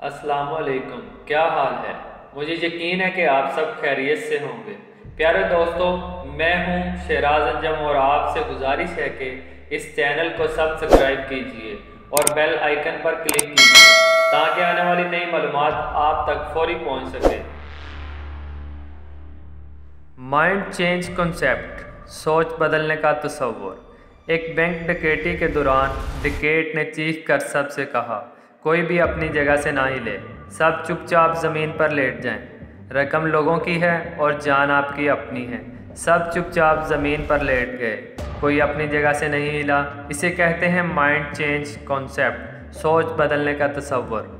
अस्सलाम वालेकुम, क्या हाल है। मुझे यकीन है कि आप सब खैरियत से होंगे। प्यारे दोस्तों, मैं हूं शहराज अंजम और आपसे गुजारिश है कि इस चैनल को सब्सक्राइब कीजिए और बेल आइकन पर क्लिक कीजिए ताकि आने वाली नई मालूमात आप तक फौरी पहुंच सके। माइंड चेंज कॉन्सेप्ट, सोच बदलने का तसव्वुर। एक बैंक डकैती के दौरान डकैत ने चीख कर सबसे कहा, कोई भी अपनी जगह से ना हिले, सब चुपचाप ज़मीन पर लेट जाएं। रकम लोगों की है और जान आपकी अपनी है। सब चुपचाप ज़मीन पर लेट गए, कोई अपनी जगह से नहीं हिला। इसे कहते हैं माइंड चेंज कॉन्सेप्ट, सोच बदलने का तसव्वुर।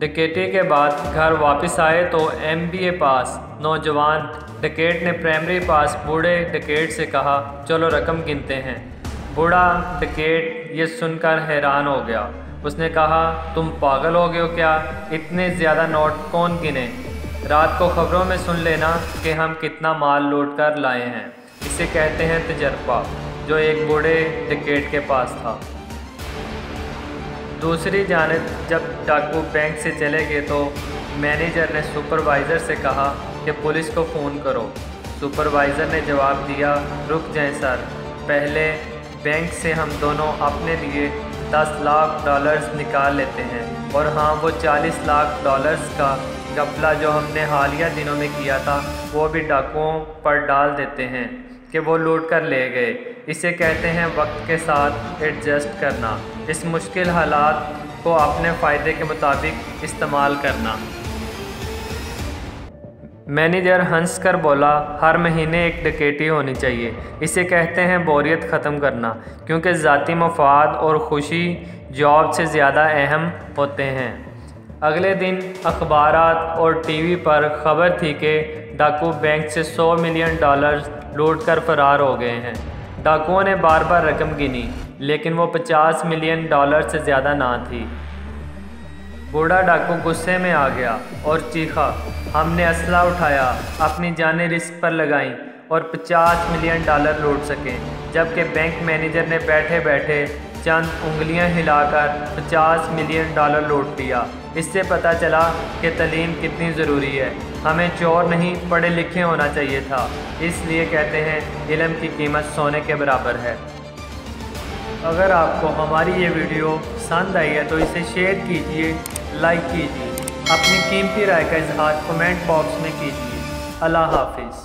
डकैती के बाद घर वापस आए तो MBA पास नौजवान डकैत ने प्राइमरी पास बूढ़े डकैत से कहा, चलो रकम गिनते हैं। बूढ़ा डकैत ये सुनकर हैरान हो गया। उसने कहा, तुम पागल हो गए हो क्या? इतने ज़्यादा नोट कौन गिने? रात को खबरों में सुन लेना कि हम कितना माल लूट कर लाए हैं। इसे कहते हैं तजर्बा, जो एक बूढ़े डकैत के पास था। दूसरी जानिब जब डाकू बैंक से चले गए तो मैनेजर ने सुपरवाइज़र से कहा कि पुलिस को फ़ोन करो। सुपरवाइज़र ने जवाब दिया, रुक जाएं सर, पहले बैंक से हम दोनों अपने लिए $10 लाख निकाल लेते हैं, और हाँ, वो $40 लाख का घपला जो हमने हालिया दिनों में किया था वो भी डाकुओं पर डाल देते हैं कि वो लूट कर ले गए। इसे कहते हैं वक्त के साथ एडजस्ट करना, इस मुश्किल हालात को अपने फ़ायदे के मुताबिक इस्तेमाल करना। मैनेजर हंस कर बोला, हर महीने एक डकैती होनी चाहिए। इसे कहते हैं बोरियत ख़त्म करना, क्योंकि ज़ाती मफाद और खुशी जॉब से ज़्यादा अहम होते हैं। अगले दिन अखबारात और TV पर खबर थी कि डाकू बैंक से $100 मिलियन लूट कर फ़रार हो गए हैं। डाकुओं ने बार बार रकम गिनी, लेकिन वो $50 मिलियन से ज़्यादा ना थी। बूढ़ा डाकू गुस्से में आ गया और चीखा, हमने असला उठाया, अपनी जानें रिस्क पर लगाईं और $50 मिलियन लूट सकें, जबकि बैंक मैनेजर ने बैठे बैठे चंद उंगलियां हिलाकर $50 मिलियन लूट लिया। इससे पता चला कि तालीम कितनी ज़रूरी है। हमें चोर नहीं, पढ़े लिखे होना चाहिए था। इसलिए कहते हैं इल्म की कीमत सोने के बराबर है। अगर आपको हमारी ये वीडियो पसंद आई है तो इसे शेयर कीजिए, लाइक कीजिए, अपनी कीमती राय का इजहार कमेंट बॉक्स में कीजिए। अल्लाह हाफिज़।